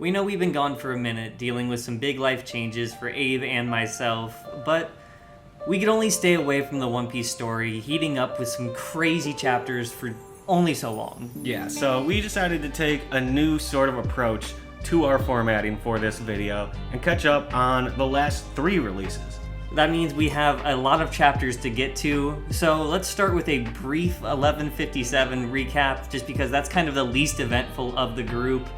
We know we've been gone for a minute, dealing with some big life changes for Abe and myself, but we could only stay away from the One Piece story, heating up with some crazy chapters for only so long. Yeah, so we decided to take a new sort of approach to our formatting for this video and catch up on the last 3 releases. That means we have a lot of chapters to get to, so let's start with a brief 1157 recap, just because that's kind of the least eventful of the group.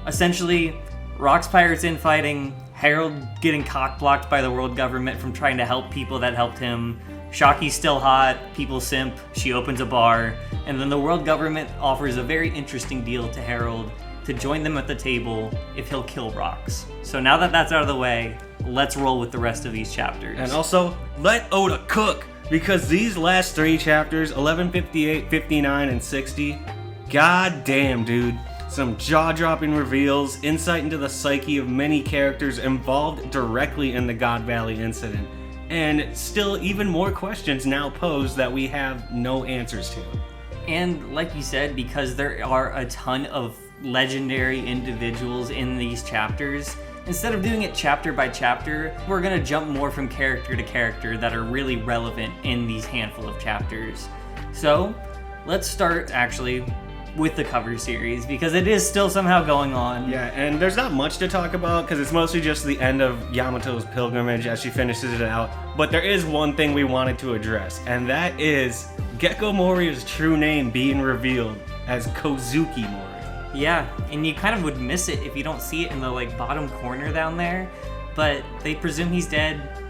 Essentially, Rock's Pirates infighting, Harald getting cock-blocked by the world government from trying to help people that helped him, Shakky's still hot, people simp, she opens a bar, and then the world government offers a very interesting deal to Harald to join them at the table if he'll kill Rocks. So now that that's out of the way, let's roll with the rest of these chapters. And also, let Oda cook, because these last 3 chapters, 1158, 59, and 60, god damn, dude. Some jaw-dropping reveals, insight into the psyche of many characters involved directly in the God Valley incident, and still even more questions now posed that we have no answers to. And like you said, because there are a ton of legendary individuals in these chapters, instead of doing it chapter by chapter, we're going to jump more from character to character that are really relevant in these handful of chapters. So, let's start actually with the cover series, because it is still somehow going on. Yeah, and there's not much to talk about because it's mostly just the end of Yamato's pilgrimage as she finishes it out. But there is one thing we wanted to address, and that is Gecko Moria's true name being revealed as Kozuki Moria. Yeah, and you kind of would miss it if you don't see it in the bottom corner down there, but they presume he's dead.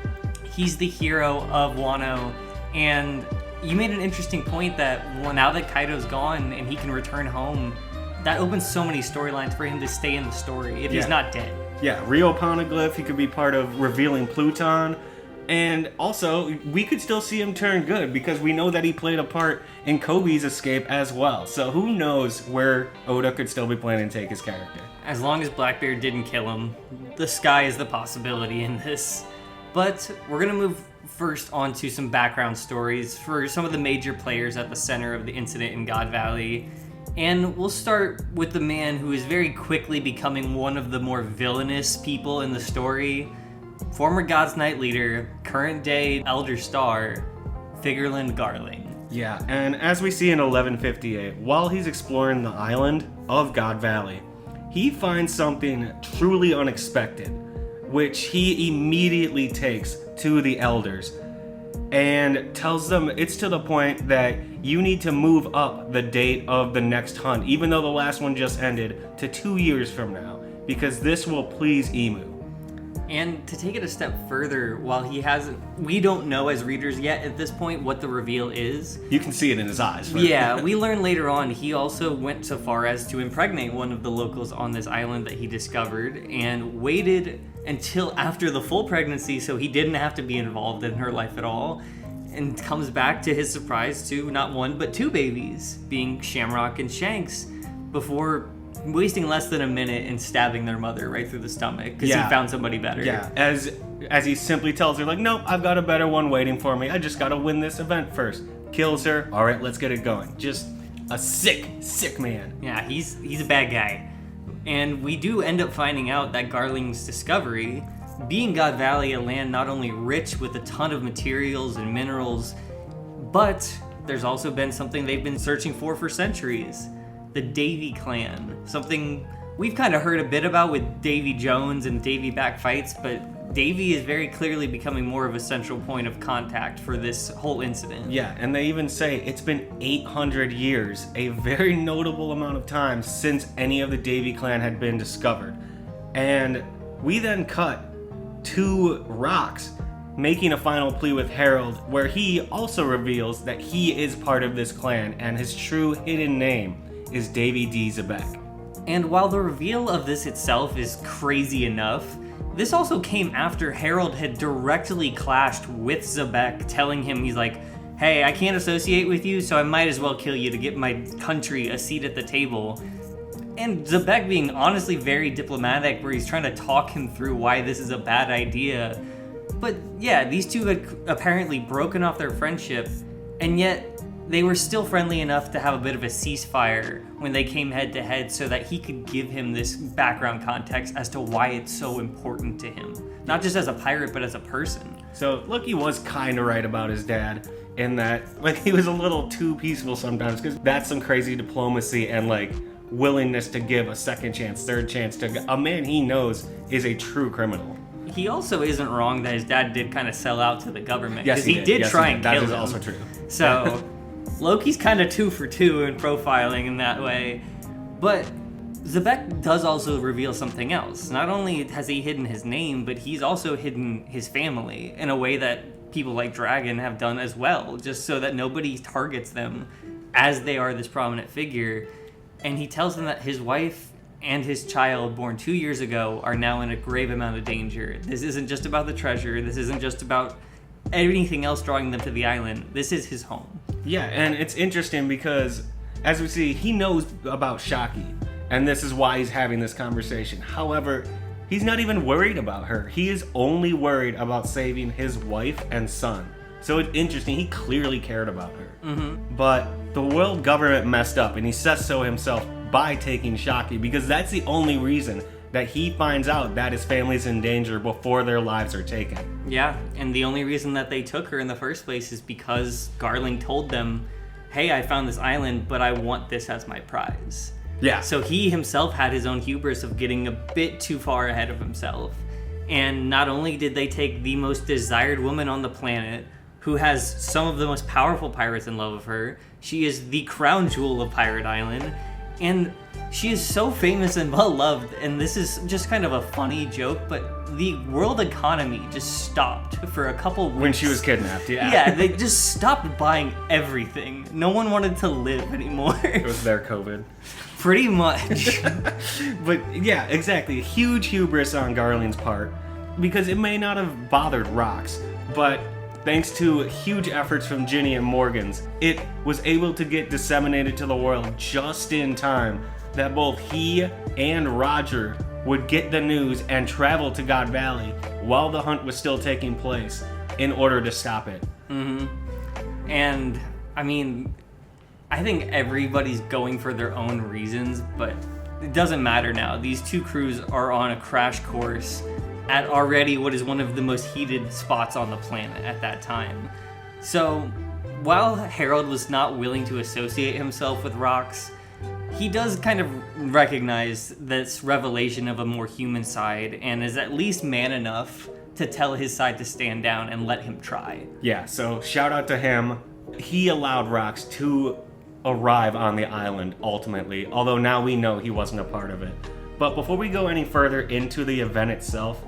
He's the hero of Wano, and you made an interesting point that now that Kaido's gone and he can return home, that opens so many storylines for him to stay in the story if he's not dead. Yeah, Rio Poneglyph, he could be part of revealing Pluton, and also we could still see him turn good because we know that he played a part in Kobe's escape as well. So who knows where Oda could still be planning to take his character. As long as Blackbeard didn't kill him, the sky is the possibility in this. But we're going to move first on to some background stories for some of the major players at the center of the incident in God Valley. And we'll start with the man who is very quickly becoming one of the more villainous people in the story. Former God's Knight leader, current day Elder Star, Figarland Garling. Yeah, and as we see in 1158, while he's exploring the island of God Valley, he finds something truly unexpected, which he immediately takes to the elders and tells them it's to the point that you need to move up the date of the next hunt, even though the last one just ended, to 2 years from now, because this will please Imu. And to take it a step further, while we don't know as readers yet at this point what the reveal is. You can see it in his eyes. Yeah, we learn later on he also went so far as to impregnate one of the locals on this island that he discovered and waited until after the full pregnancy so he didn't have to be involved in her life at all, and comes back to his surprise to not 1 but 2 babies, being Shamrock and Shanks, before wasting less than a minute and stabbing their mother right through the stomach because he found somebody better. Yeah, as he simply tells her, nope, I've got a better one waiting for me. I just gotta win this event first. Kills her. All right, let's get it going. Just a sick man. Yeah, he's a bad guy. And we do end up finding out that Garling's discovery, being God Valley, a land not only rich with a ton of materials and minerals, but there's also been something they've been searching for centuries. The Davy Clan. Something we've kind of heard a bit about with Davy Jones and Davy back fights, but Davy is very clearly becoming more of a central point of contact for this whole incident. Yeah, and they even say it's been 800 years, a very notable amount of time since any of the Davy Clan had been discovered. And we then cut to Rocks making a final plea with Harald, where he also reveals that he is part of this clan and his true hidden name is Davy D. Xebec. And while the reveal of this itself is crazy enough, this also came after Harald had directly clashed with Xebec, telling him he's like, hey, I can't associate with you, so I might as well kill you to get my country a seat at the table. And Xebec being honestly very diplomatic, where he's trying to talk him through why this is a bad idea. But yeah, these two had apparently broken off their friendship, and yet they were still friendly enough to have a bit of a ceasefire when they came head to head so that he could give him this background context as to why it's so important to him. Not just as a pirate, but as a person. So Loki was kind of right about his dad in that, like, he was a little too peaceful sometimes, because that's some crazy diplomacy and, like, willingness to give a second chance, third chance to a man he knows is a true criminal. He also isn't wrong that his dad did kind of sell out to the government. Yes, he did try and kill him. That is also true. So Loki's kind of 2 for 2 in profiling in that way. But Xebec does also reveal something else. Not only has he hidden his name, but he's also hidden his family in a way that people like Dragon have done as well, just so that nobody targets them as they are this prominent figure. And he tells them that his wife and his child, born 2 years ago, are now in a grave amount of danger. This isn't just about the treasure. This isn't just about anything else drawing them to the island. This is his home. Yeah, and it's interesting because, as we see, he knows about Shakky, and this is why he's having this conversation. However, he's not even worried about her. He is only worried about saving his wife and son. So it's interesting, he clearly cared about her. Mm-hmm. But the world government messed up, and he says so himself by taking Shakky, because that's the only reason that he finds out that his family's in danger before their lives are taken. Yeah, and the only reason that they took her in the first place is because Garling told them, hey, I found this island, but I want this as my prize. Yeah. So he himself had his own hubris of getting a bit too far ahead of himself. And not only did they take the most desired woman on the planet, who has some of the most powerful pirates in love of her, she is the crown jewel of Pirate Island, and she is so famous and well loved, and this is just kind of a funny joke, but the world economy just stopped for a couple weeks. When she was kidnapped, yeah. Yeah, they just stopped buying everything. No one wanted to live anymore. It was their COVID. Pretty much. But yeah, exactly. Huge hubris on Garling's part, because it may not have bothered Rox, but thanks to huge efforts from Ginny and Morgans, it was able to get disseminated to the world just in time that both he and Roger would get the news and travel to God Valley while the hunt was still taking place in order to stop it. Mm-hmm. And, I mean, I think everybody's going for their own reasons, but it doesn't matter now. These two crews are on a crash course at already what is one of the most heated spots on the planet at that time. So, while Harald was not willing to associate himself with Rox, he does kind of recognize this revelation of a more human side and is at least man enough to tell his side to stand down and let him try. Yeah, so shout out to him. He allowed Rox to arrive on the island ultimately, although now we know he wasn't a part of it. But before we go any further into the event itself,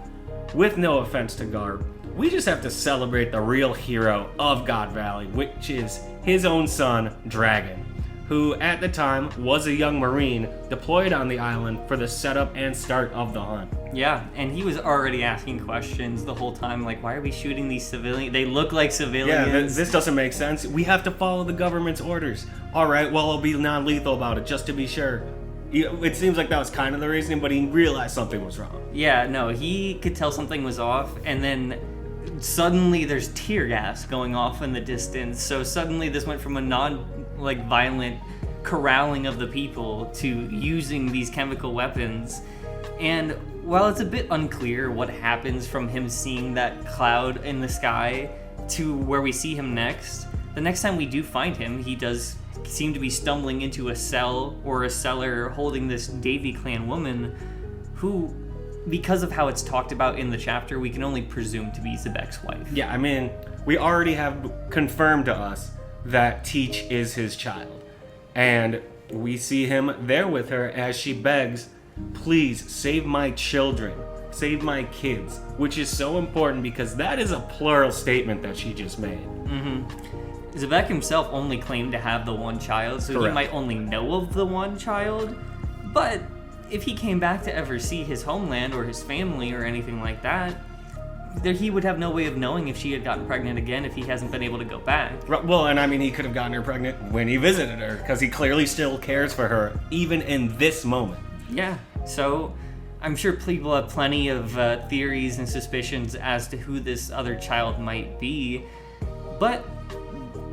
with no offense to Garb, we just have to celebrate the real hero of God Valley, which is his own son, Dragon, who at the time was a young Marine deployed on the island for the setup and start of the hunt. Yeah, and he was already asking questions the whole time, like, why are we shooting these civilians? They look like civilians. Yeah, this doesn't make sense. We have to follow the government's orders. All right, well, I'll be non-lethal about it, just to be sure. It seems like that was kind of the reasoning, but he realized something was wrong. Yeah, no, he could tell something was off, and then suddenly there's tear gas going off in the distance. So suddenly this went from a violent corralling of the people to using these chemical weapons. And while it's a bit unclear what happens from him seeing that cloud in the sky to where we see him next, the next time we do find him, he does seem to be stumbling into a cell or a cellar holding this Davy Clan woman who, because of how it's talked about in the chapter, we can only presume to be Xebec's wife. Yeah, I mean, we already have confirmed to us that Teach is his child. And we see him there with her as she begs, please save my children, save my kids, which is so important because that is a plural statement that she just made. Mm-hmm. Xebec himself only claimed to have the one child, so Correct. He might only know of the one child. But if he came back to ever see his homeland or his family or anything like that, he would have no way of knowing if she had gotten pregnant again if he hasn't been able to go back. Well, and I mean, he could have gotten her pregnant when he visited her, because he clearly still cares for her, even in this moment. Yeah, so I'm sure people have plenty of theories and suspicions as to who this other child might be, but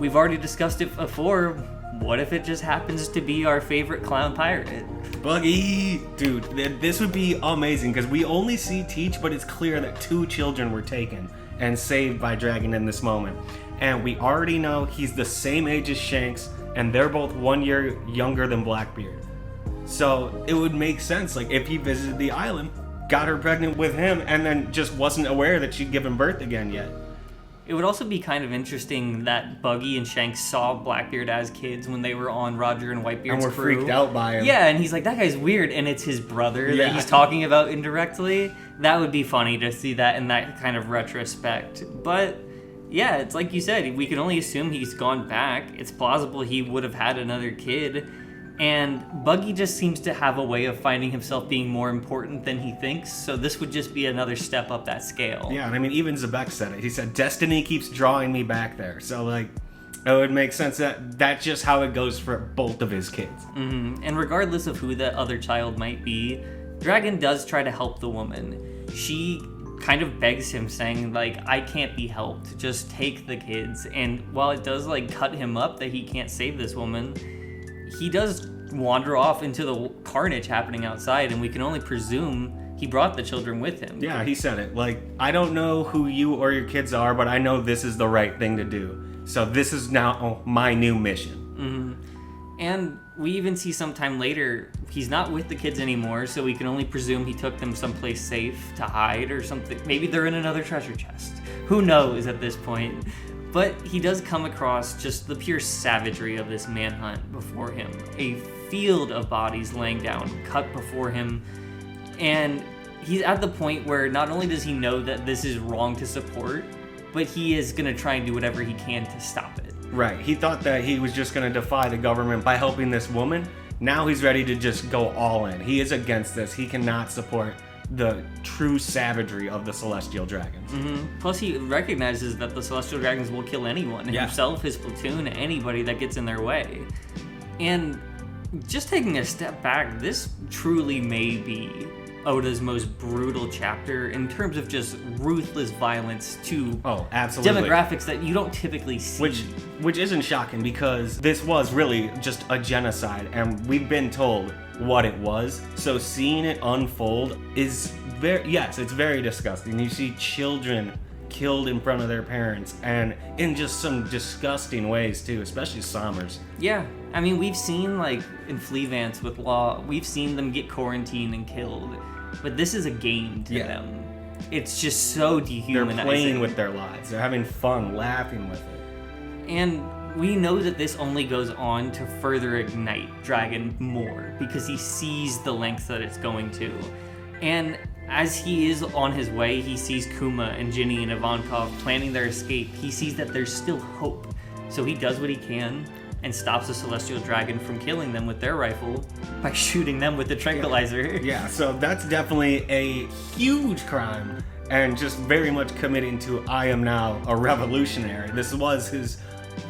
we've already discussed it before. What if it just happens to be our favorite clown pirate? Buggy! Dude, this would be amazing because we only see Teach, but it's clear that 2 children were taken and saved by Dragon in this moment. And we already know he's the same age as Shanks, and they're both 1 year younger than Blackbeard. So it would make sense, like, if he visited the island, got her pregnant with him, and then just wasn't aware that she'd given birth again yet. It would also be kind of interesting that Buggy and Shanks saw Blackbeard as kids when they were on Roger and Whitebeard's and were crew. Freaked out by him. Yeah, and he's like, that guy's weird, and it's his brother that he's talking about indirectly. That would be funny to see that in that kind of retrospect. But yeah, it's like you said, we can only assume he's gone back. It's plausible he would have had another kid. And Buggy just seems to have a way of finding himself being more important than he thinks, so this would just be another step up that scale. Yeah, and I mean, even Xebec said it. He said, destiny keeps drawing me back there. So, like, it would make sense that that's just how it goes for both of his kids. Mm-hmm. And regardless of who that other child might be, Dragon does try to help the woman. She kind of begs him, saying, like, I can't be helped. Just take the kids. And while it does, like, cut him up that he can't save this woman, he does wander off into the carnage happening outside, and we can only presume he brought the children with him. Yeah, he said it. Like, I don't know who you or your kids are, but I know this is the right thing to do. So this is now my new mission. Mm-hmm. And we even see sometime later, he's not with the kids anymore, so we can only presume he took them someplace safe to hide or something. Maybe they're in another treasure chest. Who knows at this point? But he does come across just the pure savagery of this manhunt before him. A field of bodies laying down, cut before him. And he's at the point where not only does he know that this is wrong to support, but he is going to try and do whatever he can to stop it. Right. He thought that he was just going to defy the government by helping this woman. Now he's ready to just go all in. He is against this. He cannot support the true savagery of the Celestial Dragons. Mm-hmm. Plus, he recognizes that the Celestial Dragons will kill anyone, himself, his platoon, anybody that gets in their way. And just taking a step back, this truly may be Oda's most brutal chapter in terms of just ruthless violence to absolutely demographics that you don't typically see. Which isn't shocking because this was really just a genocide, and we've been told what it was. So seeing it unfold is it's very disgusting. You see children killed in front of their parents, and in just some disgusting ways too, especially Sommers. Yeah, I mean, we've seen, like, in Fleavance with Law, we've seen them get quarantined and killed, but this is a game to them. It's just so dehumanizing. They're playing with their lives. They're having fun, laughing with it. And we know that this only goes on to further ignite Dragon more, because he sees the lengths that it's going to. And as he is on his way, he sees Kuma and Ginny and Ivankov planning their escape. He sees that there's still hope. So he does what he can and stops the Celestial Dragon from killing them with their rifle by shooting them with the tranquilizer. Yeah, so that's definitely a huge crime, and just very much committing to, I am now a revolutionary. This was his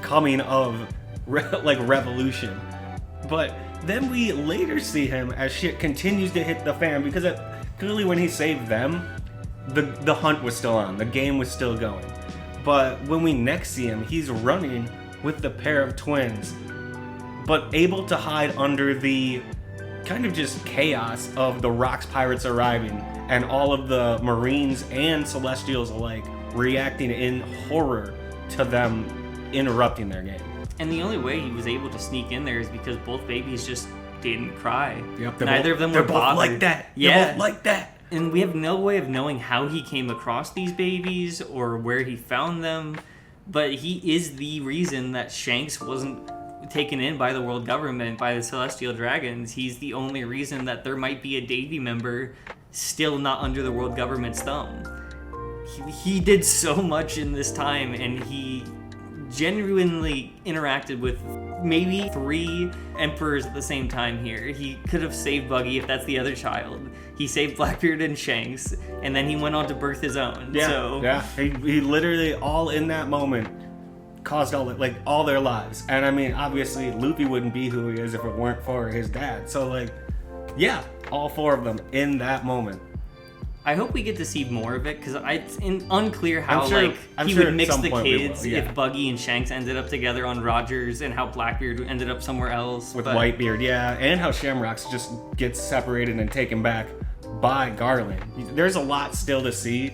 coming of revolution. But then we later see him as shit continues to hit the fan, because clearly when he saved them, the hunt was still on, the game was still going. But when we next see him, he's running with the pair of twins, but able to hide under the kind of just chaos of the Rocks pirates arriving and all of the Marines and Celestials alike reacting in horror to them interrupting their game. And the only way he was able to sneak in there is because both babies just didn't cry. Yep, Neither of them were bothered. They're both like that. Yeah. They're both like that. And we have no way of knowing how he came across these babies or where he found them, but he is the reason that Shanks wasn't taken in by the world government, by the Celestial Dragons. He's the only reason that there might be a Davy member still not under the world government's thumb. He did so much in this time, and he genuinely interacted with maybe 3 emperors at the same time here. He could have saved Buggy if that's the other child. He saved Blackbeard and Shanks, and then he went on to birth his own. He literally, all in that moment, caused all their lives. And I mean, obviously Luffy wouldn't be who he is if it weren't for his dad. So all 4 of them in that moment. I hope we get to see more of it, because it's unclear how I'm he sure would at mix some the point we kids will, yeah. if Buggy and Shanks ended up together on Rogers, and how Blackbeard ended up somewhere else. With Whitebeard, yeah, and how Shamrocks just gets separated and taken back by Garland. There's a lot still to see,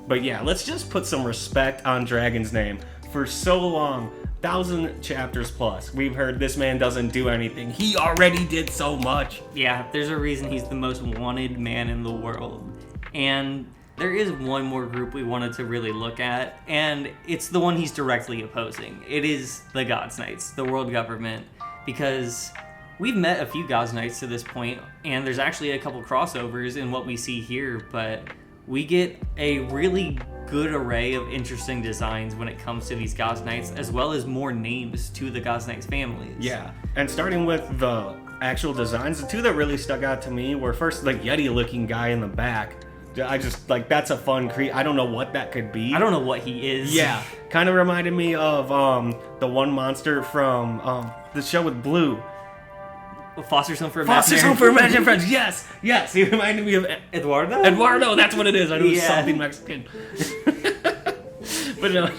but yeah, let's just put some respect on Dragon's name. For so long, 1,000 chapters plus, we've heard this man doesn't do anything. He already did so much. Yeah, there's a reason he's the most wanted man in the world. And there is one more group we wanted to really look at, and it's the one he's directly opposing. It is the Gods Knights, the world government, because we've met a few Gods Knights to this point, and there's actually a couple crossovers in what we see here, but we get a really good array of interesting designs when it comes to these Gods Knights, as well as more names to the Gods Knights families. Yeah, and starting with the actual designs, the two that really stuck out to me were first the Yeti-looking guy in the back. I just, that's a fun I don't know what that could be. I don't know what he is. Yeah, kind of reminded me of the one monster from the show with Blue. Foster's Home for Imaginary Foster's Home for Imaginary Friends, yes, he reminded me of Eduardo, that's what it is. I knew it was Yeah. something Mexican. But no,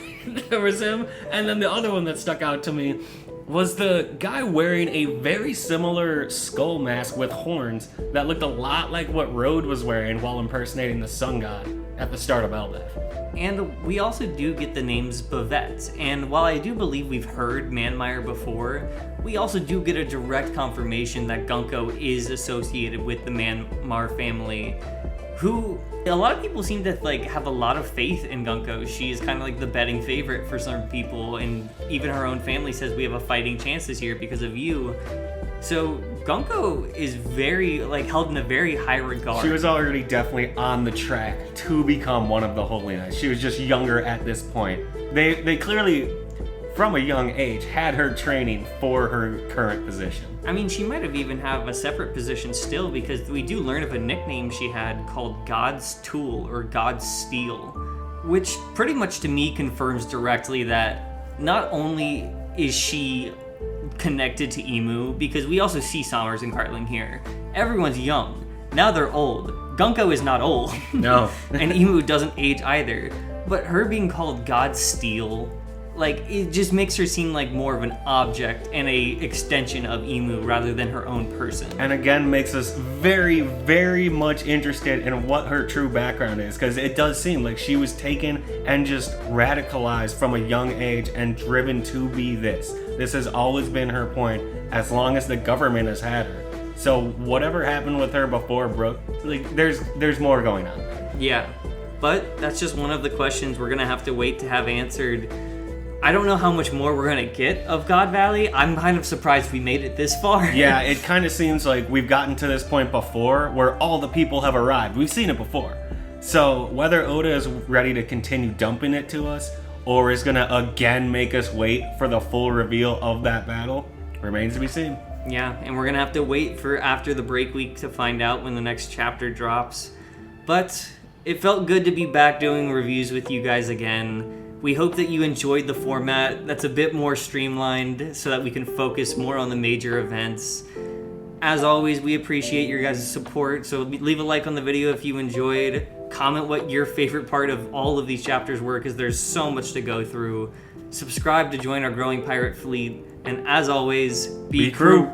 there was him, and then the other one that stuck out to me was the guy wearing a very similar skull mask with horns that looked a lot like what Rode was wearing while impersonating the sun god at the start of Elbeth. And we also do get the names Bavette, and while I do believe we've heard Manmeyer before, we also do get a direct confirmation that Gunko is associated with the Manmar family, who a lot of people seem to have a lot of faith in Gunko. She is kind of like the betting favorite for some people, and even her own family says we have a fighting chance this year because of you. So Gunko is very held in a very high regard. She was already definitely on the track to become one of the Holy Knights. She was just younger at this point. They clearly, from a young age, had her training for her current position. I mean, she might have even have a separate position still, because we do learn of a nickname she had called God's Tool or God's Steel, which pretty much to me confirms directly that not only is she connected to Emu, because we also see Sommers and Garling here. Everyone's young. Now they're old. Gunko is not old. No. And Emu doesn't age either. But her being called God's Steel, it just makes her seem like more of an object and a extension of Emu rather than her own person. And again, makes us very, very much interested in what her true background is, because it does seem like she was taken and just radicalized from a young age and driven to be this. This has always been her point, as long as the government has had her. So whatever happened with her before Brooke, there's more going on there. Yeah, but that's just one of the questions we're gonna have to wait to have answered. I don't know how much more we're gonna get of God Valley. I'm kind of surprised we made it this far. Yeah, it kind of seems like we've gotten to this point before where all the people have arrived. We've seen it before. So whether Oda is ready to continue dumping it to us, or is gonna again make us wait for the full reveal of that battle, remains to be seen. Yeah, and we're gonna have to wait for after the break week to find out when the next chapter drops. But it felt good to be back doing reviews with you guys again. We hope that you enjoyed the format that's a bit more streamlined so that we can focus more on the major events. As always, we appreciate your guys' support, so leave a like on the video if you enjoyed. Comment what your favorite part of all of these chapters were, because there's so much to go through. Subscribe to join our growing pirate fleet, and as always, be crew!